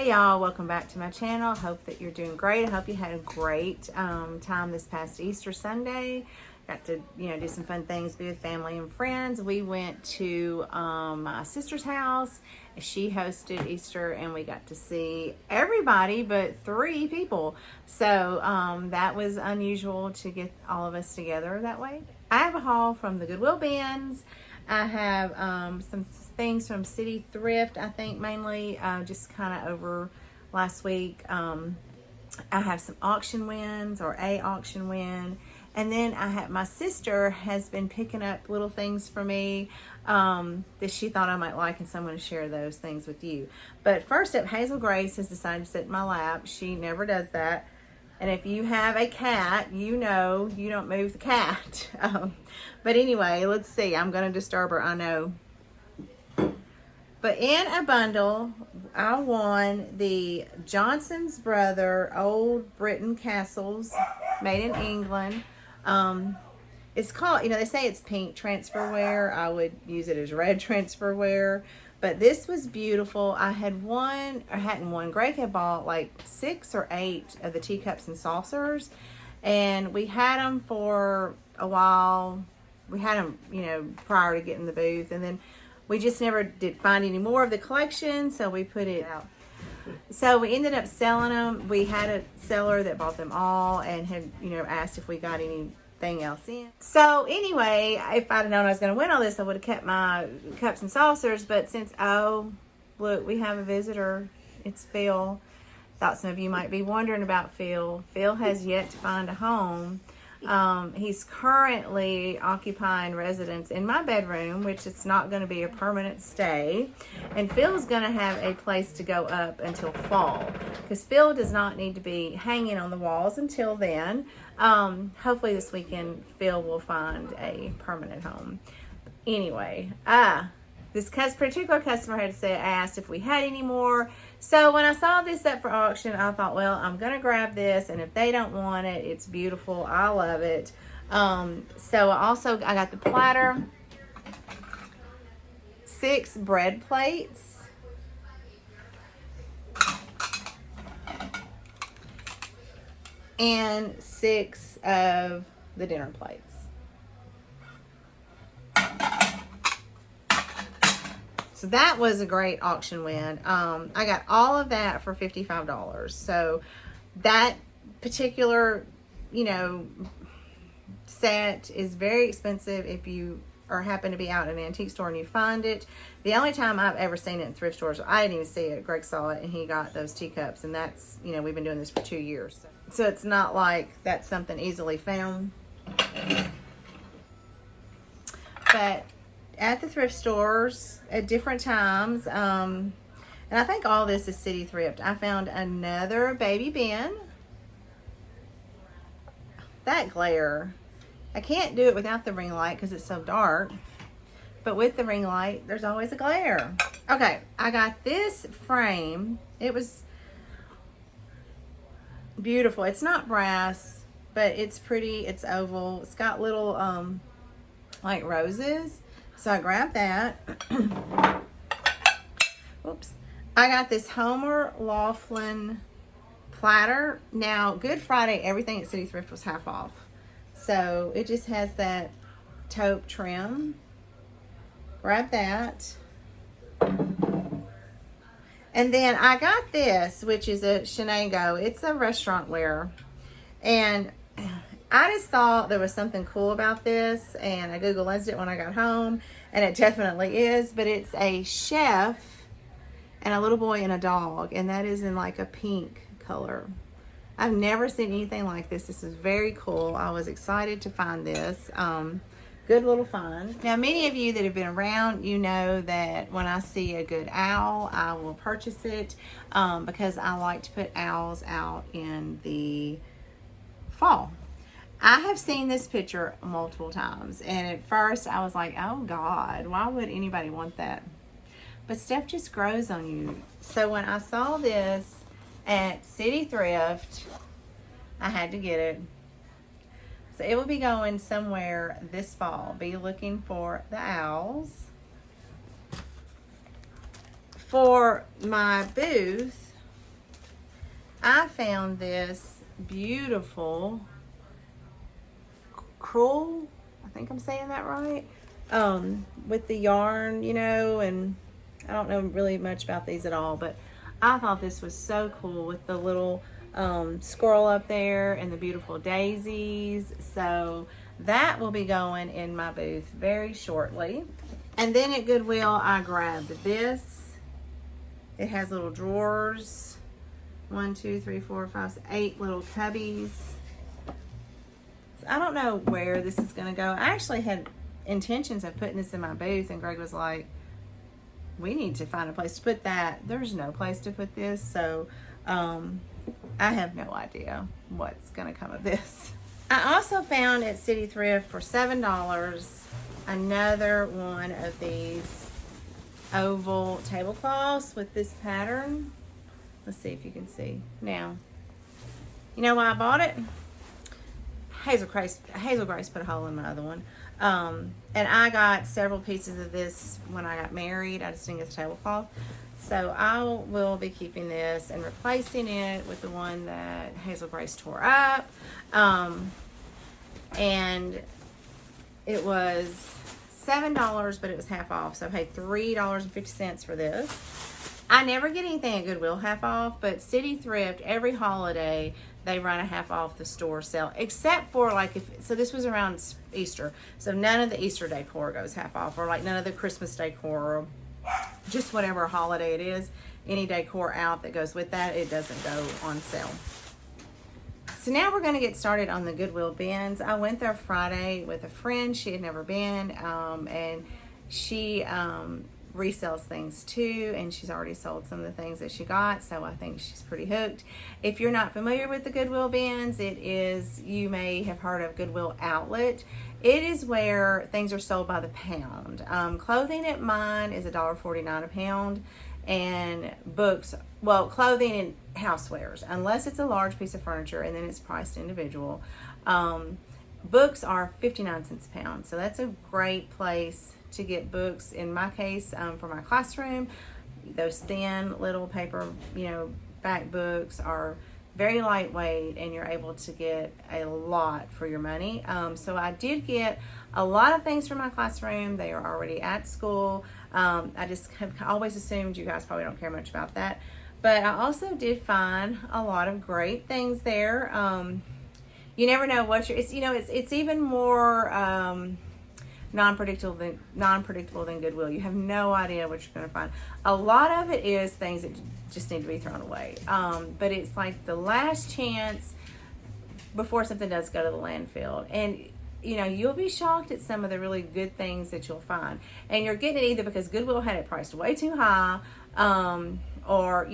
Hey y'all, welcome back to my channel. Hope that you're doing great. I hope you had a great time this past Easter Sunday. Got to, do some fun things, be with family and friends. We went to my sister's house. She hosted Easter and we got to see everybody but 3 people. So that was unusual to get all of us together that way. I have a haul from the Goodwill bins. I have some things from City Thrift, I think mainly, just kind of over last week. I have some auction wins, or a auction win. And then I have, my sister has been picking up little things for me that she thought I might like, and so I'm going to share those things with you. But first up, Hazel Grace has decided to sit in my lap. She never does that. And if you have a cat, you know you don't move the cat. But anyway, let's see. I'm going to disturb her, I know. But in a bundle, I won the Johnson's Brother Old Britain Castles, made in England. It's called, they say it's pink transferware. I would use it as red transferware. But this was beautiful. I hadn't won. Greg had bought like 6 or 8 of the teacups and saucers. And we had them for a while. We had them, prior to getting the booth. And then we just never did find any more of the collection. So we put it out. So we ended up selling them. We had a seller that bought them all and had, asked if we got anything else in. So anyway, if I'd known I was going to win all this, I would have kept my cups and saucers. But since, look, we have a visitor. It's Phil. Thought some of you might be wondering about Phil. Phil has yet to find a home. He's currently occupying residence in my bedroom, which it's not going to be a permanent stay. And Phil's going to have a place to go up until fall, because Phil does not need to be hanging on the walls until then. Hopefully this weekend Phil will find a permanent home. Anyway, this particular customer asked if we had any more. So when I saw this up for auction, I thought, well, I'm going to grab this. And if they don't want it, it's beautiful. I love it. So I got the platter, 6 bread plates, and 6 of the dinner plates. So that was a great auction win. I got all of that for $55. So that particular, set is very expensive if you happen to be out in an antique store and you find it. The only time I've ever seen it in thrift stores, I didn't even see it. Greg saw it and he got those teacups, and that's, we've been doing this for 2 years. So it's not like that's something easily found. But at the thrift stores at different times, and I think all this is City Thrift, I found another baby bin. That glare, I can't do it without the ring light because it's so dark, but with the ring light there's always a glare. Okay, I got this frame. It was beautiful. It's not brass, but it's pretty. It's oval. It's got little like roses. So I grabbed that. Oops. I got this Homer Laughlin platter. Now, Good Friday, everything at City Thrift was half off. So it just has that taupe trim. Grab that. And then I got this, which is a Shenago. It's a restaurant ware. And I just thought there was something cool about this, and I Google lensed it when I got home, and it definitely is. But it's a chef and a little boy and a dog, and that is in like a pink color. I've never seen anything like this. This is very cool. I was excited to find this. Good little find. Now, many of you that have been around, you know that when I see a good owl, I will purchase it because I like to put owls out in the fall. I have seen this picture multiple times, and at first I was like, oh God, why would anybody want that? But stuff just grows on you. So when I saw this at City Thrift, I had to get it. So it will be going somewhere this fall. Be looking for the owls. For my booth, I found this beautiful crewel, I think I'm saying that right, with the yarn, you know, and I don't know really much about these at all, but I thought this was so cool with the little squirrel up there and the beautiful daisies. So that will be going in my booth very shortly. And then at Goodwill, I grabbed this. It has little drawers. 1, 2, 3, 4, 5, 8 little cubbies. So I don't know where this is going to go. I actually had intentions of putting this in my booth, and Greg was like, we need to find a place to put that. There's no place to put this, so I have no idea what's going to come of this. I also found at City Thrift for $7 another one of these oval tablecloths with this pattern. Let's see if you can see. Now, you know why I bought it? Hazel Grace put a hole in my other one. And I got several pieces of this when I got married. I just didn't get the tablecloth. So I will be keeping this and replacing it with the one that Hazel Grace tore up. And it was $7, but it was half off. So I paid $3.50 for this. I never get anything at Goodwill half off, but City Thrift, every holiday, they run a half off the store sale, except for like so this was around Easter. So none of the Easter decor goes half off, or like none of the Christmas decor, or just whatever holiday it is, any decor out that goes with that, it doesn't go on sale. So now we're going to get started on the Goodwill bins. I went there Friday with a friend. She had never been, and she resells things too, and she's already sold some of the things that she got, so I think she's pretty hooked. If you're not familiar with the Goodwill bins, it is, you may have heard of Goodwill Outlet. It is where things are sold by the pound. Clothing at mine is $1.49 a pound, and books, well, clothing and housewares, unless it's a large piece of furniture, and then it's priced individual. Books are 59 cents a pound, so that's a great place to get books. In my case, for my classroom, those thin little paper, back books are very lightweight, and you're able to get a lot for your money. So I did get a lot of things for my classroom. They are already at school. I just have always assumed you guys probably don't care much about that, but I also did find a lot of great things there. You never know what it's even more non-predictable than Goodwill. You have no idea what you're going to find. A lot of it is things that just need to be thrown away. But it's like the last chance before something does go to the landfill. And you'll be shocked at some of the really good things that you'll find. And you're getting it either because Goodwill had it priced way too high, or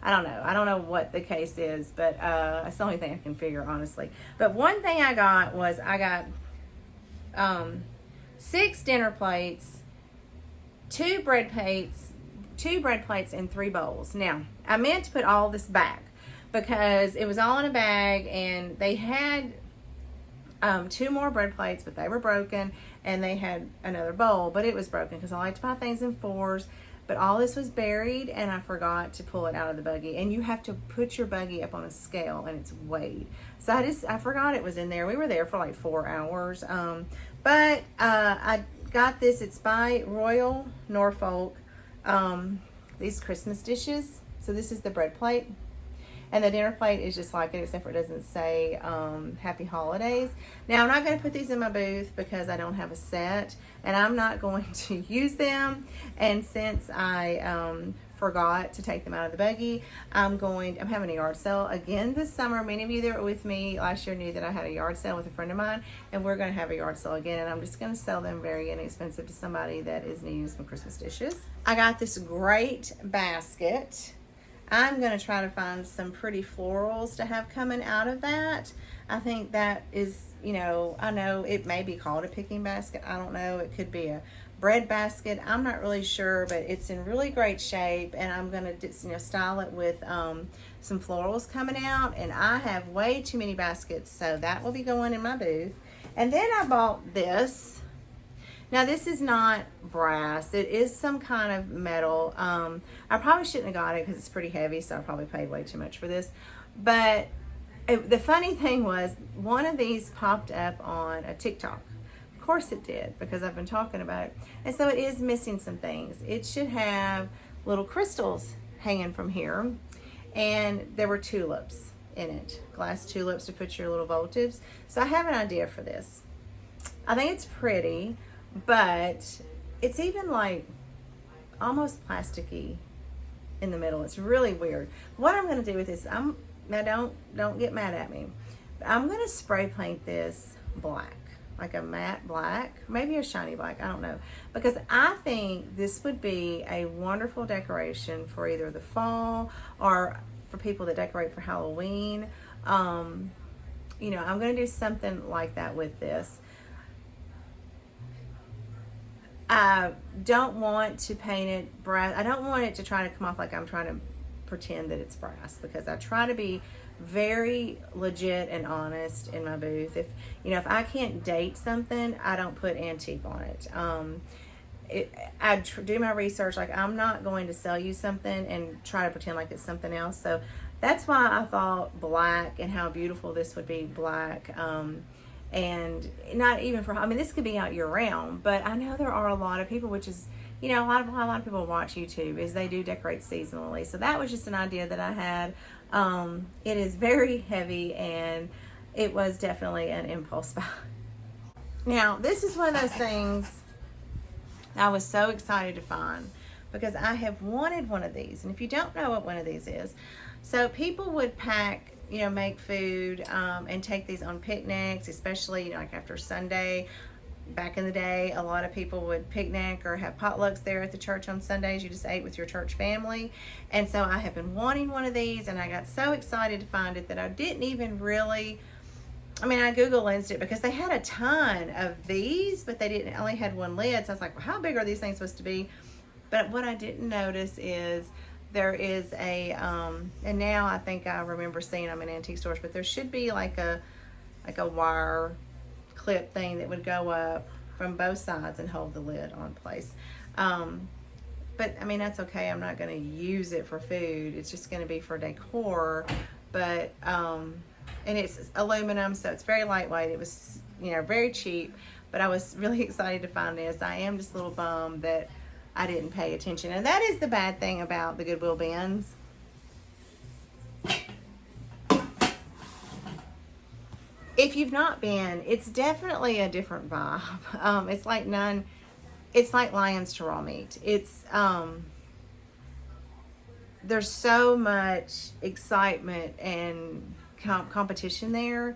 I don't know. I don't know what the case is, but that's the only thing I can figure, honestly. But one thing I got was 6 dinner plates, 2 bread plates, and 3 bowls. Now, I meant to put all this back because it was all in a bag, and they had 2 more bread plates, but they were broken, and they had another bowl, but it was broken because I like to buy things in 4s. But all this was buried, and I forgot to pull it out of the buggy. And you have to put your buggy up on a scale, and it's weighed. So I forgot it was in there. We were there for like 4 hours. But I got this. It's by Royal Norfolk. These Christmas dishes. So this is the bread plate. And the dinner plate is just like it, except for it doesn't say Happy Holidays. Now, I'm not going to put these in my booth because I don't have a set, and I'm not going to use them. And since I forgot to take them out of the buggy, I'm having a yard sale again this summer. Many of you that were with me last year knew that I had a yard sale with a friend of mine, and we're going to have a yard sale again, and I'm just going to sell them very inexpensive to somebody that is needing some Christmas dishes. I got this great basket. I'm going to try to find some pretty florals to have coming out of that. I think that is, I know it may be called a picking basket. I don't know. It could be a bread basket. I'm not really sure, but it's in really great shape, and I'm going to, style it with some florals coming out, and I have way too many baskets, so that will be going in my booth. And then I bought this. Now this is not brass. It is some kind of metal. I probably shouldn't have got it because it's pretty heavy, so I probably paid way too much for this. But the funny thing was, one of these popped up on a TikTok. Of course it did, because I've been talking about it. And so it is missing some things. It should have little crystals hanging from here. And there were tulips in it. Glass tulips to put your little votives. So I have an idea for this. I think it's pretty, but it's even like almost plasticky in the middle. It's really weird. What I'm going to do with this, now don't get mad at me, but I'm going to spray paint this black, like a matte black, maybe a shiny black, I don't know, because I think this would be a wonderful decoration for either the fall or for people that decorate for Halloween. You know, I'm going to do something like that with this. I don't want to paint it brass. I don't want it to try to come off like I'm trying to pretend that it's brass, because I try to be very legit and honest in my booth. If I can't date something, I don't put antique on it. I do my research. Like, I'm not going to sell you something and try to pretend like it's something else. So that's why I thought black, and how beautiful this would be black. And not even for, I mean, this could be out year round, but I know there are a lot of people, which is, a lot of people watch YouTube, is they do decorate seasonally. So that was just an idea that I had. It is very heavy, and it was definitely an impulse buy. Now, this is one of those things I was so excited to find, because I have wanted one of these. And if you don't know what one of these is, so people would pack, make food and take these on picnics, especially like after Sunday. Back in the day, a lot of people would picnic or have potlucks there at the church on Sundays. You just ate with your church family. And so I have been wanting one of these, and I got so excited to find it that I didn't even really, I Google lensed it, because they had a ton of these, but they only had one lid. So I was like, well, how big are these things supposed to be? But what I didn't notice is there is a, and now I think I remember seeing them in antique stores, but there should be like a wire clip thing that would go up from both sides and hold the lid on place. But that's okay. I'm not going to use it for food. It's just going to be for decor. But, and it's aluminum, so it's very lightweight. It was, very cheap, but I was really excited to find this. I am just a little bummed that I didn't pay attention. And that is the bad thing about the Goodwill bins. If you've not been, it's definitely a different vibe. It's like lions to raw meat. It's, there's so much excitement and competition there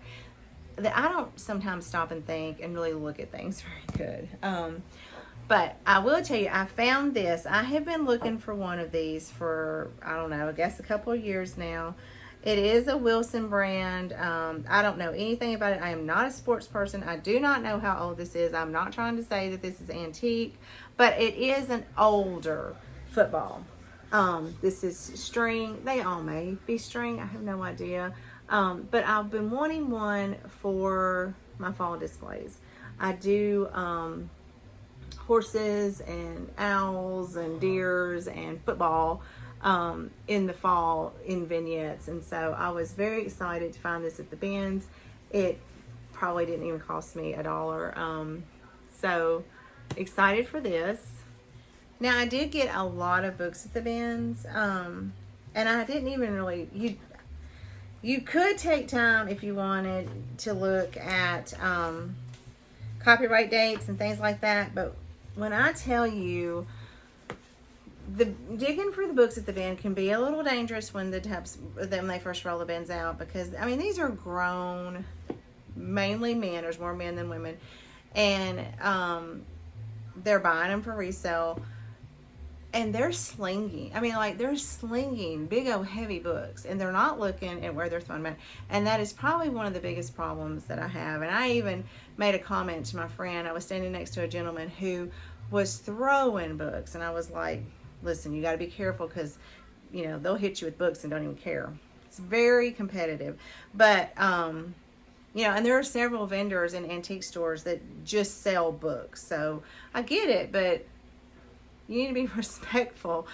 that I don't sometimes stop and think and really look at things very good. But I will tell you, I found this. I have been looking for one of these for, I don't know, I guess a couple of years now. It is a Wilson brand. I don't know anything about it. I am not a sports person. I do not know how old this is. I'm not trying to say that this is antique, but it is an older football. This is string. They all may be string. I have no idea. But I've been wanting one for my fall displays. I do horses and owls and deers and football in the fall in vignettes, and so I was very excited to find this at the bins. It probably didn't even cost me $1. So excited for this. Now, I did get a lot of books at the bins, and I didn't even really, you could take time if you wanted to look at copyright dates and things like that, but when I tell you, the digging for the books at the bin can be a little dangerous when they first roll the bins out, because these are grown, mainly men. There's more men than women, and they're buying them for resale, and they're slinging. They're slinging big old heavy books, and they're not looking at where they're throwing them at. And that is probably one of the biggest problems that I have. And I even made a comment to my friend. I was standing next to a gentleman who was throwing books, and I was like, listen, you got to be careful, because they'll hit you with books and don't even care. It's very competitive. But and there are several vendors in antique stores that just sell books. So I get it, but you need to be respectful.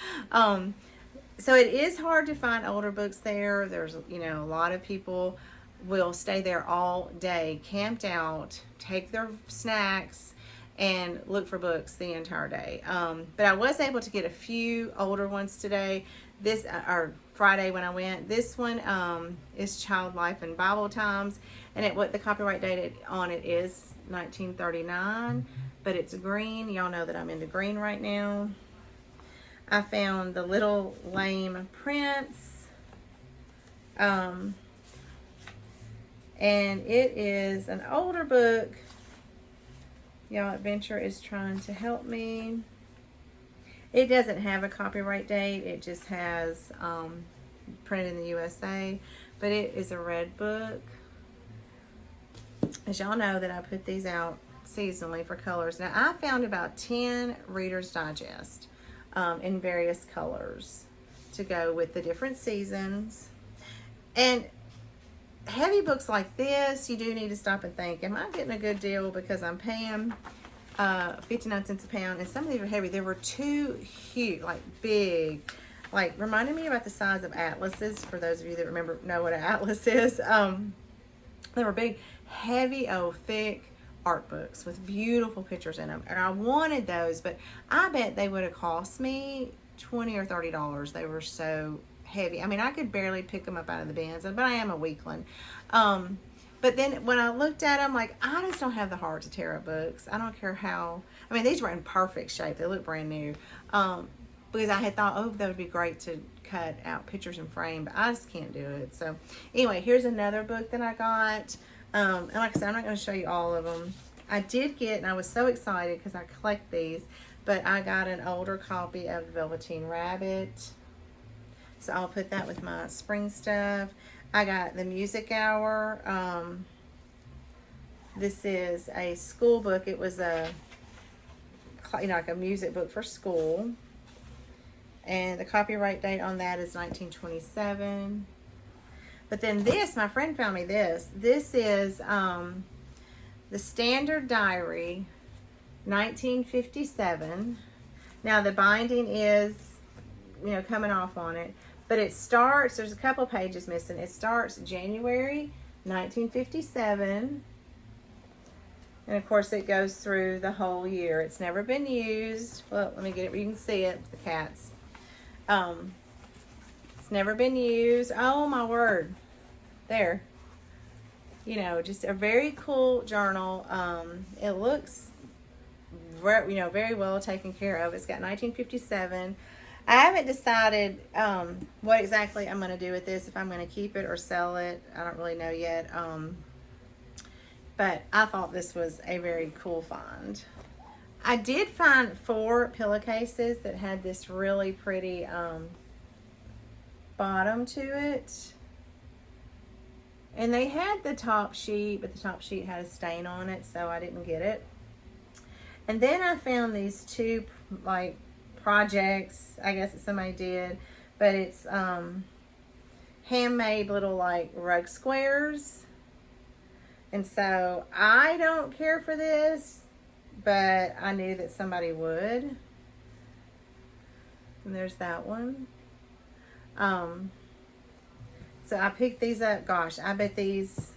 So it is hard to find older books there. There's, a lot of people will stay there all day, camped out, take their snacks, and look for books the entire day. But I was able to get a few older ones today. Or Friday when I went. This one is Child Life and Bible Times, and what the copyright date on it is 1939, but it's green. Y'all know that I'm into green right now. I found The Little Lame Prince, and it is an older book. Y'all, Adventure is trying to help me. It doesn't have a copyright date. It just has printed in the USA, but it is a red book. As y'all know that I put these out seasonally for colors. Now, I found about 10 Reader's Digest in various colors to go with the different seasons. And heavy books like this, you do need to stop and think, am I getting a good deal because I'm paying 59 cents a pound? And some of these are heavy. There were two huge, like big, like reminded me about the size of atlases, for those of you that know what an atlas is. They were big, heavy, thick art books with beautiful pictures in them. And I wanted those, but I bet they would have cost me $20 or $30. They were so heavy. I mean, I could barely pick them up out of the bins, but I am a weakling. But then when I looked at them, like, I just don't have the heart to tear up books. I don't care how. I mean, these were in perfect shape. They look brand new. Because I had thought, that would be great to cut out pictures and frame, but I just can't do it. So anyway, here's another book that I got. And like I said, I'm not going to show you all of them. I did get, and I was so excited because I collect these, but I got an older copy of Velveteen Rabbit. So I'll put that with my spring stuff. I got The Music Hour. This is a school book. It was like a music book for school. And the copyright date on that is 1927. But then this, my friend found me this. This is the Standard Diary, 1957. Now the binding is, coming off on it. But it starts, there's a couple pages missing. It starts January 1957. And of course it goes through the whole year. It's never been used. Well, let me get it where you can see it, the cats. It's never been used. Oh my word. There. Just a very cool journal. It looks very well taken care of. It's got 1957. I haven't decided what exactly I'm going to do with this, if I'm going to keep it or sell it. I don't really know yet. But I thought this was a very cool find. I did find 4 pillowcases that had this really pretty bottom to it. And they had the top sheet, but the top sheet had a stain on it, so I didn't get it. And then I found these 2 projects, I guess that somebody did, but it's handmade little rug squares. And so I don't care for this, but I knew that somebody would. And there's that one. So I picked these up. Gosh, I bet these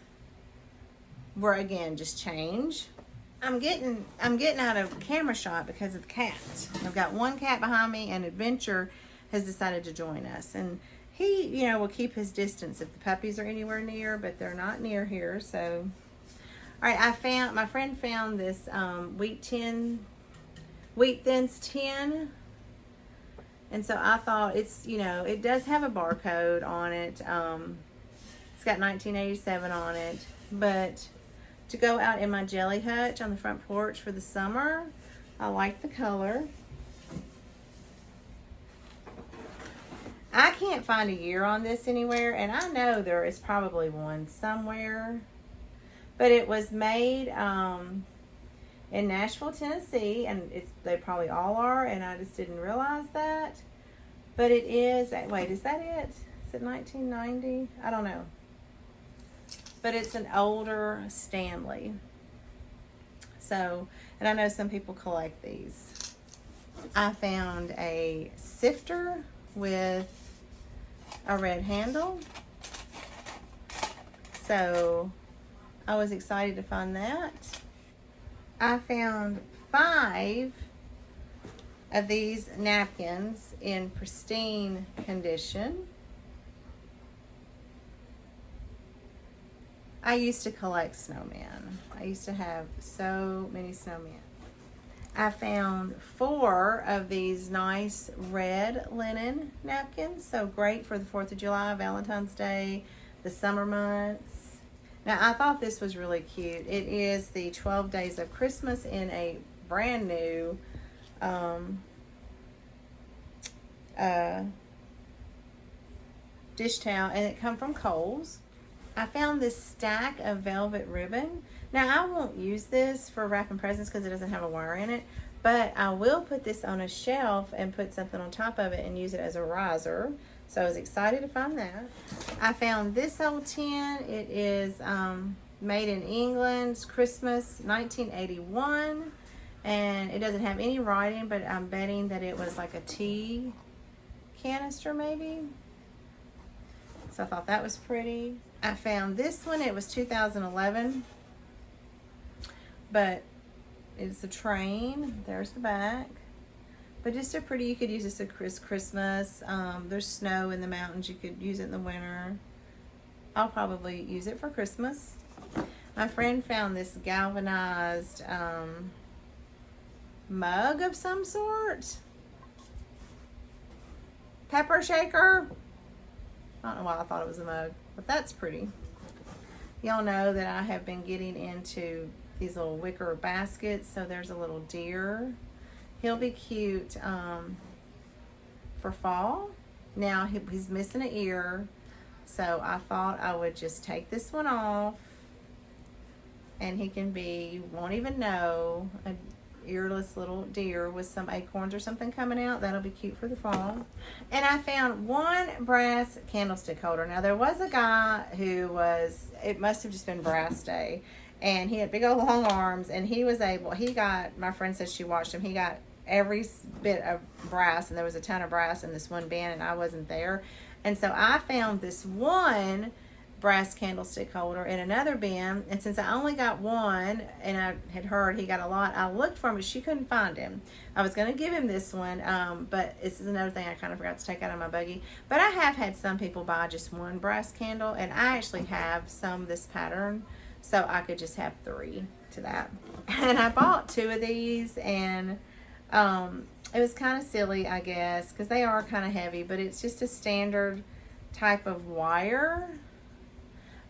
were, again, just change. I'm getting out of camera shot because of the cat. I've got one cat behind me, and Adventure has decided to join us. And he, will keep his distance if the puppies are anywhere near, but they're not near here. So, all right, my friend found this Wheat Thins tin. And so I thought it's, it does have a barcode on it. It's got 1987 on it. But to go out in my jelly hutch on the front porch for the summer, I like the color. I can't find a year on this anywhere, and I know there is probably one somewhere. But it was made in Nashville, Tennessee, and they probably all are, and I just didn't realize that. But it is, wait, is that it? Is it 1990? I don't know. but it's an older Stanley. So, and I know some people collect these. I found a sifter with a red handle. So I was excited to find that. I found 5 of these napkins in pristine condition. I used to collect snowmen. I used to have so many snowmen. I found 4 of these nice red linen napkins. So great for the 4th of July, Valentine's Day, the summer months. Now, I thought this was really cute. It is the 12 Days of Christmas in a brand new dish towel, and it comes from Kohl's. I found this stack of velvet ribbon. Now, I won't use this for wrapping presents because it doesn't have a wire in it, but I will put this on a shelf and put something on top of it and use it as a riser. So I was excited to find that. I found this old tin. It is made in England. It's Christmas 1981, and it doesn't have any writing, but I'm betting that it was like a tea canister maybe. So I thought that was pretty. I found this one. It was 2011, but it's a train. There's the back. But just a pretty, you could use this at Christmas. There's snow in the mountains. You could use it in the winter. I'll probably use it for Christmas. My friend found this galvanized mug of some sort. Pepper shaker. I don't know why I thought it was a mug, but that's pretty. Y'all know that I have been getting into these little wicker baskets. So there's a little deer. He'll be cute for fall. Now he's missing an ear, so I thought I would just take this one off, and he can be, won't even know, an earless little deer with some acorns or something coming out. That'll be cute for the fall. And I found 1 brass candlestick holder. Now there was a guy who was, it must have just been brass day, and he had big old long arms, and he was able, he got, my friend said she watched him, he got every bit of brass, and there was a ton of brass in this one bin, and I wasn't there. And so I found this 1 brass candlestick holder in another bin, and since I only got 1, and I had heard he got a lot, I looked for him, but she couldn't find him. I was going to give him this one, but this is another thing I kind of forgot to take out of my buggy. But I have had some people buy just 1 brass candle, and I actually have some of this pattern, so I could just have 3 to that. And I bought 2 of these, and it was kind of silly, I guess, because they are kind of heavy, but it's just a standard type of wire.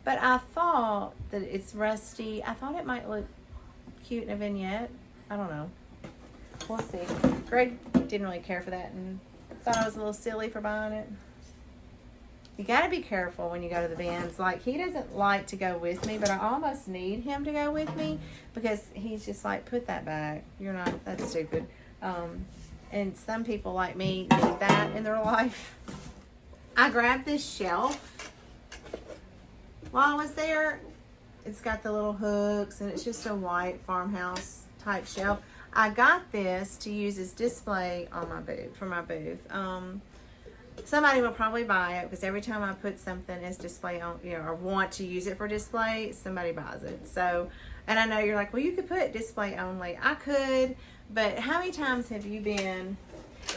But I thought that it's rusty. I thought it might look cute in a vignette. I don't know. We'll see. Greg didn't really care for that and thought I was a little silly for buying it. You got to be careful when you go to the bins. Like, he doesn't like to go with me, but I almost need him to go with me because he's just like, put that back. You're not, that's stupid. And some people like me need that in their life. I grabbed this shelf while I was there. It's got the little hooks, and it's just a white farmhouse type shelf. I got this to use as display on my booth, for my booth. Somebody will probably buy it because every time I put something as display on, you know, or want to use it for display, somebody buys it. So, and I know you're like, well, you could put display only. I could, but how many times have you been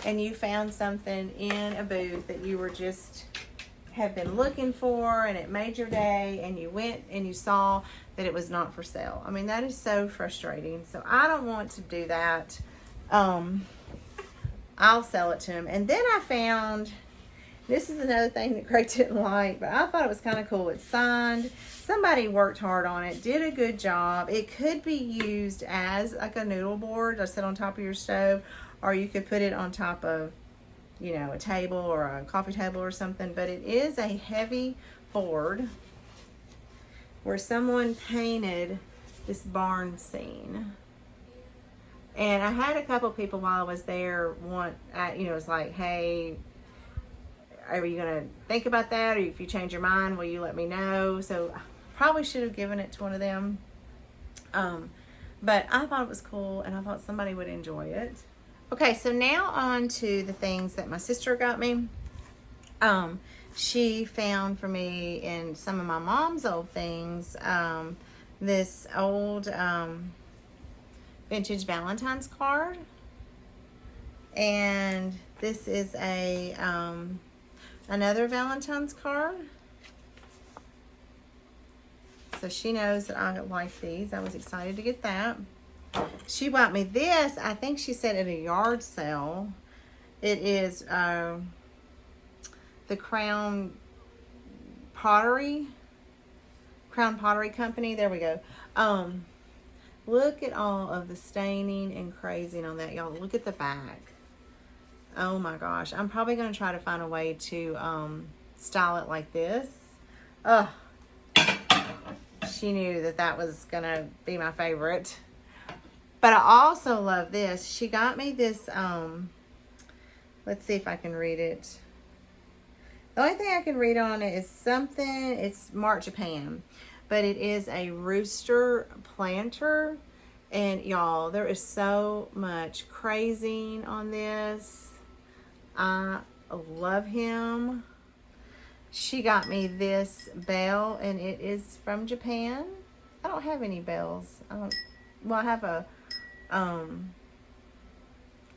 and you found something in a booth that you were just have been looking for, and it made your day, and you went and you saw that it was not for sale? I mean, that is so frustrating. So I don't want to do that. I'll sell it to him. And then I found, this is another thing that Craig didn't like, but I thought it was kind of cool. It's signed. Somebody worked hard on it, did a good job. It could be used as like a noodle board to sit on top of your stove, or you could put it on top of, you know, a table or a coffee table or something. But it is a heavy board where someone painted this barn scene. And I had a couple people while I was there you know, it's like, hey, are you going to think about that? Or if you change your mind, will you let me know? So Probably should have given it to one of them. But I thought it was cool, and I thought somebody would enjoy it. Okay, so now on to the things that my sister got me. She found for me in some of my mom's old things, this old vintage Valentine's card. And this is a another Valentine's card. So she knows that I like these. I was excited to get that. She bought me this. I think she said at a yard sale. It is the Crown Pottery Company. There we go. Look at all of the staining and crazing on that, y'all. Look at the back. Oh my gosh. I'm probably going to try to find a way to style it like this. Oh, she knew that that was going to be my favorite. But I also love this. She got me this, let's see if I can read it. The only thing I can read on it is something, it's Mark Japan. But it is a rooster planter. And y'all, there is so much crazing on this. I love him. She got me this bell, and it is from Japan. I don't have any bells. Well, I have a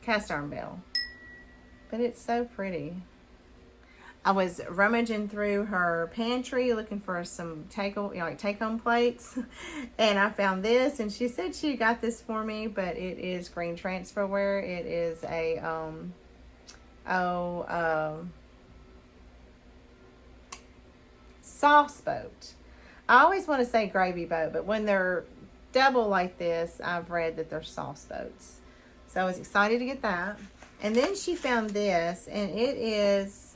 cast iron bell, but it's so pretty. I was rummaging through her pantry looking for some take-home plates, and I found this, and she said she got this for me, but it is green transferware. It is a sauce boat. I always want to say gravy boat, but when they're double like this, I've read that they're sauce boats. So I was excited to get that. And then she found this, and it is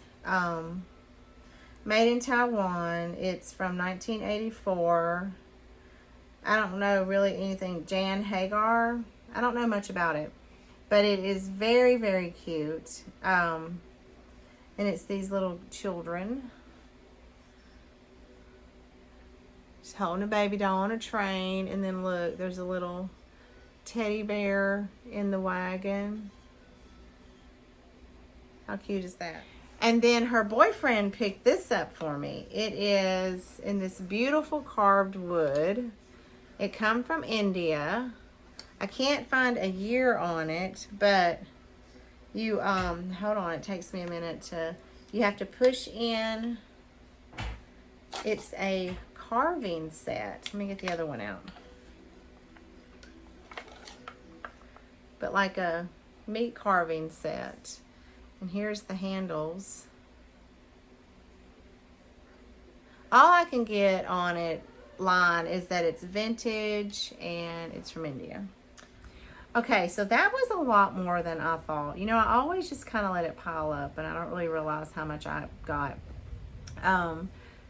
made in Taiwan. It's from 1984. I don't know really anything. Jan Hagar. I don't know much about it, but it is very, very cute. And it's these little children just holding a baby doll on a train. And then look, there's a little teddy bear in the wagon. How cute is that? And then her boyfriend picked this up for me. It is in this beautiful carved wood. It come from India. I can't find a year on it, but you, hold on, it takes me a minute to, you have to push in. It's a carving set. Let me get the other one out. But like a meat carving set. And here's the handles. All I can get on it line is that it's vintage and it's from India. Okay, so that was a lot more than I thought. You know, I always just kind of let it pile up, and I don't really realize how much I got.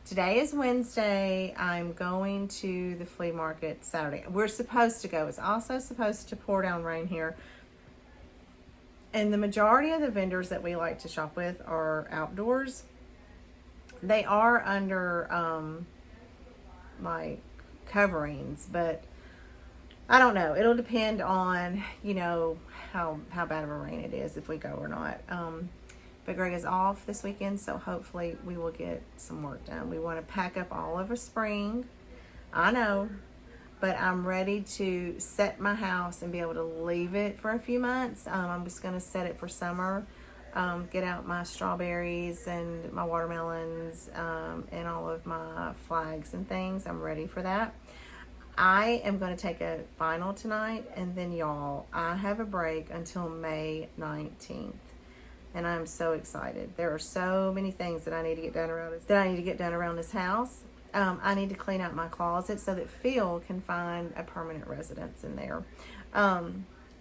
Today is Wednesday. I'm going to the flea market Saturday. We're supposed to go. It's also supposed to pour down rain here. And the majority of the vendors that we like to shop with are outdoors. They are under like coverings, but I don't know. It'll depend on, you know, how bad of a rain it is if we go or not. But Greg is off this weekend, so hopefully we will get some work done. We want to pack up all over spring. I know. But I'm ready to set my house and be able to leave it for a few months. I'm just going to set it for summer. Get out my strawberries and my watermelons and all of my flags and things. I'm ready for that. I am going to take a final tonight. And then, y'all, I have a break until May 19th. And I'm so excited. There are so many things that I need to get done around this house. I need to clean out my closet so that Phil can find a permanent residence in there. All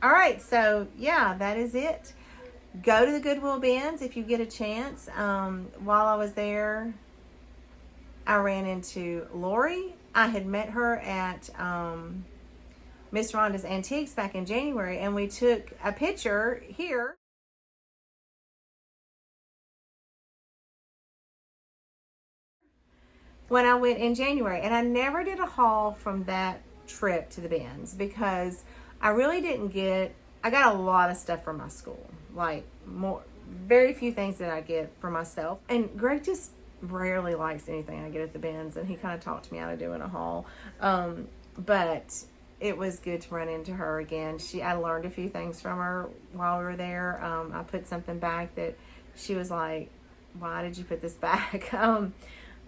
right, so yeah, that is it. Go to the Goodwill bins if you get a chance. While I was there, I ran into Lori. I had met her at Miss Rhonda's Antiques back in January, and we took a picture here. when I went in January. And I never did a haul from that trip to the bins because I really didn't get, I got a lot of stuff from my school. Like very few things that I get for myself. And Greg just rarely likes anything I get at the bins, and he kind of talked me out of doing a haul. But it was good to run into her again. I learned a few things from her while we were there. I put something back that she was like, why did you put this back?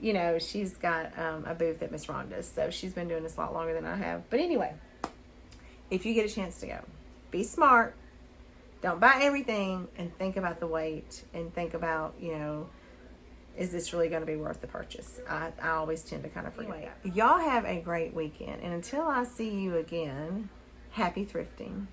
You know, she's got a booth at Miss Rhonda's, so she's been doing this a lot longer than I have. But anyway, if you get a chance to go, be smart. Don't buy everything, and think about the weight, and think about, you know, is this really going to be worth the purchase? I always tend to kind of forget that. Y'all have a great weekend, and until I see you again, happy thrifting.